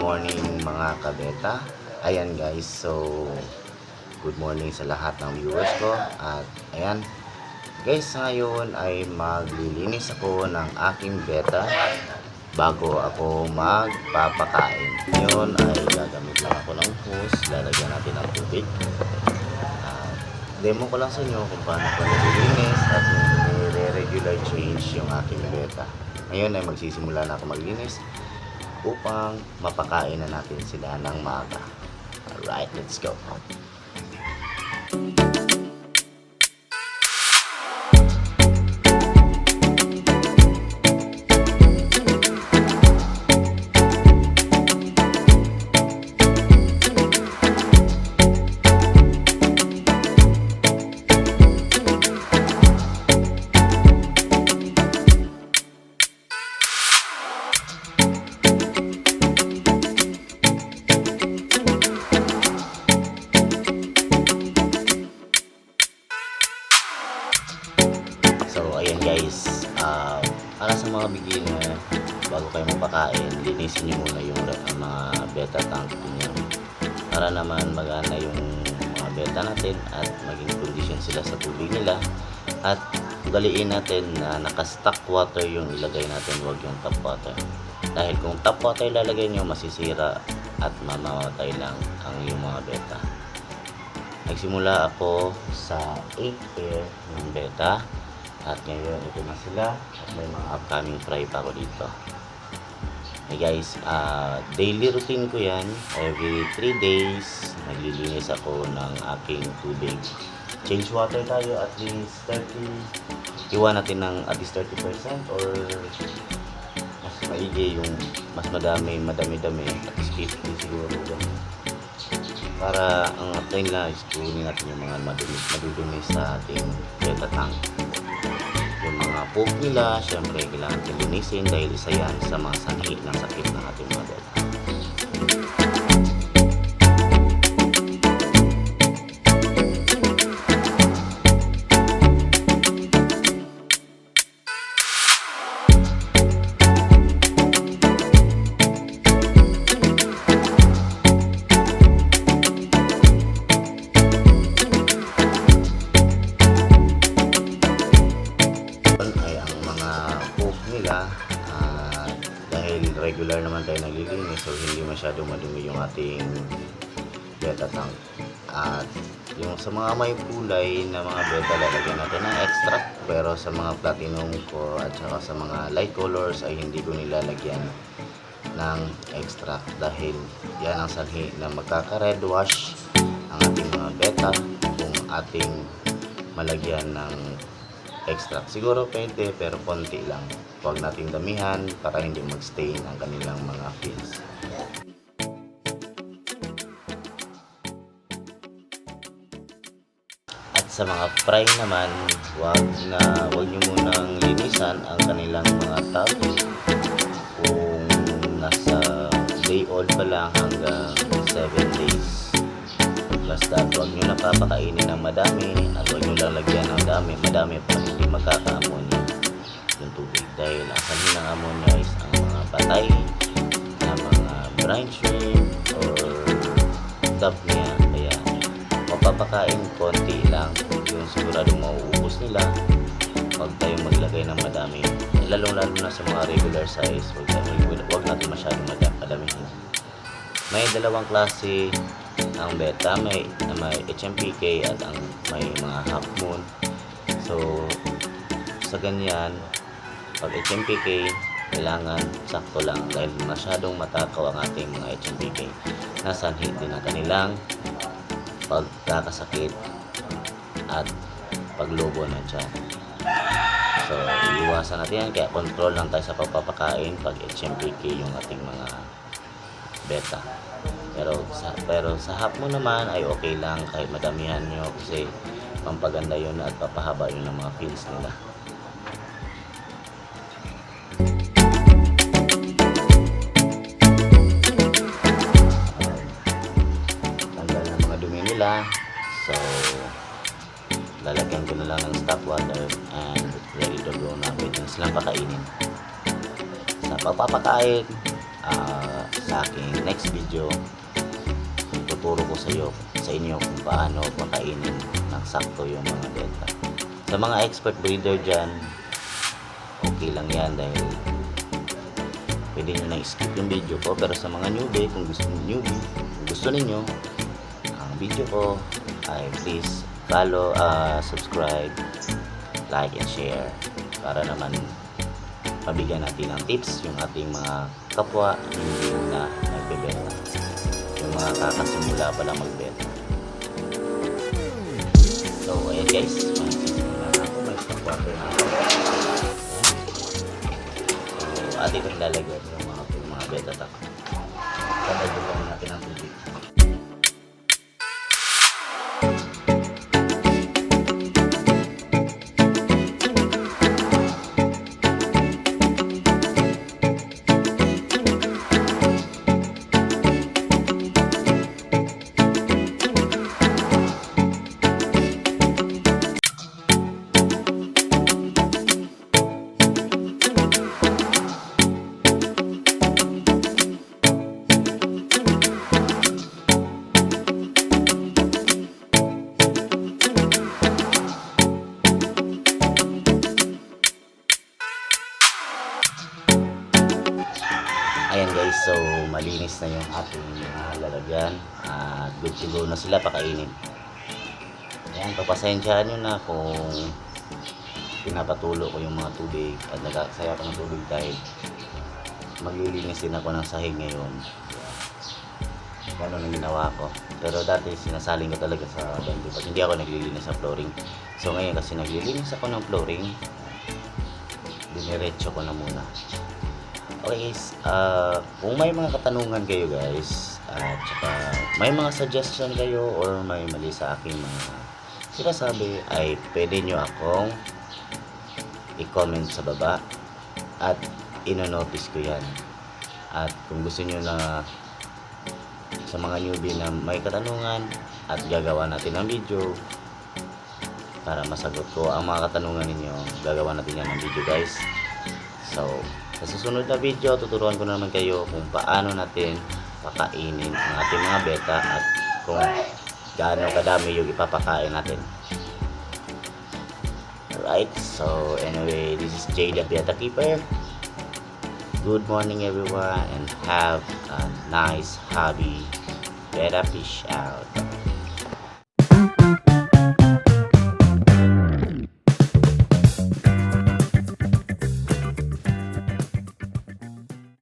morning mga kabeta. Ayan guys, so good morning sa lahat ng viewers ko. At ayan guys, ngayon ay maglilinis ako ng aking beta bago ako magpapakain. Ngayon ay gagamit lang ako ng hose. Lalagyan natin ng tubig. Demo ko lang sa inyo kung paano ko nililinis at nire-regular change yung aking beta. Ngayon ay magsisimula na ako maglinis upang mapakain na natin sila ng maaga. Alright, let's go. So, ayan guys, para sa mga beginner, bago kayo mapakain, linisin nyo muna yung mga beta tank niyo para naman magana yung mga beta natin at maging condition sila sa tubig nila. At ugaliin natin na naka-stock water yung ilagay natin, huwag yung tap water. Dahil kung tap water ilalagay nyo, masisira at mamamatay lang ang yung mga beta. Nagsimula ako sa 8 pair ng beta. At ngayon, ito na sila. At may mga upcoming fry pa ako dito. Hey guys, daily routine ko yan. Every 3 days, naglilinis ako ng aking tubig. Change water tayo at least 30. Iwan natin ng at least 30% or mas maigi yung mas madami at least 50 siguro. Para ang atin lang is kunin natin yung mga madudumi sa ating beta tank. Yung mga poop nila, syempre kailangan natin linisin dahil isa yan sa mga sanhi ng sakit ng ating mga beta. Dahil regular naman tayo naglilinis, so hindi masyadong madumi yung ating beta tank. At yung sa mga may kulay na mga beta, lalagyan natin ng extract, pero sa mga platinum ko at saka sa mga light colors ay hindi ko nilalagyan ng extract dahil yan ang sanhi na magkaka-red wash ang ating mga beta kung ating malagyan ng extract. Siguro pwede pero konti lang. Huwag nating damihan para hindi mag-stain ang kanilang mga fins. At sa mga fry naman, huwag nyo munang linisan ang kanilang mga tabi kung nasa day old pa lang hanggang 7 days. Basta huwag nyo napapakainin ng madami at huwag nyo lang lagyan ng madami para hindi magkaka-ammonia yung tubig dahil ang sanhi ng ammonia is ang mga patay na mga brine shrimp or dub niya. Kaya mapapakain konti lang yung siguradong mauubos nila. Huwag tayong maglagay ng madami, lalo na sa mga regular size. Huwag natin masyadong madamihin. May dalawang klase ang beta, may HMPK at ang may mga half moon. So sa ganyan, pag HMPK kailangan sakto lang dahil masyadong matakaw ang ating mga HMPK. Nasanhi din ang kanilang pagkakasakit at paglobo ng tiyan. So iwasan natin yan, kaya control lang tayo sa pagpapakain pag HMPK yung ating mga beta. Pero sa half moon naman ay okay lang kahit madamihan nyo kasi pampaganda yun at papahaba yun ng mga fins nila. Tanggal na mga dumi nila, so lalagyan ko na lang ng stock water and ready to go na. Pwede silang pakainin. Sa pagpapakain, sa aking next video, tuturo ko sa inyo kung paano pakainin ng sakto yung mga beta. Sa mga expert breeder dyan, okay lang yan dahil pwede nyo na skip yung video ko. Pero sa mga newbie, kung gusto ninyo ang video ko, ay please follow, subscribe, like and share para naman mabigyan natin ng tips yung ating mga kapwa hindi na nagbebenta, yung mga kakasimula pa lang magbenta. So ayan guys, magsisimula na ako, may water na ako. So atin itong lalagyan yung mga beta tak. Tatagyan natin ang tubig. Ayan guys, so malinis na yung ating mga lalagyan at good to go na sila pakainin. Ayan, papasensyaan nyo na kung pinapatulo ko yung mga tubig at nagkakasaya ko ng tubig dahil maglilinis din ako ng sahig ngayon. Ganun ang ginawa ko. Pero dati sinasaling ko talaga sa bando pag hindi ako naglilinis sa flooring. So ngayon kasi naglilinis ako ng flooring, diniretso ko na muna. Okay guys, kung may mga katanungan kayo guys, at saka may mga suggestion kayo or may mali sa aking mga sinasabi, ay pwede nyo akong i-comment sa baba at ino-notice ko yan. At kung gusto nyo na sa mga newbie na may katanungan at gagawa natin ng video para masagot ko ang mga katanungan ninyo, gagawa natin yan ng video guys. So sa susunod na video, tuturuan ko naman kayo kung paano natin pakainin ang ating mga beta at kung gaano kadami yung ipapakain natin. Alright, so anyway, this is Jay the Beta Keeper. Good morning everyone and have a nice hobby. Beta fish out.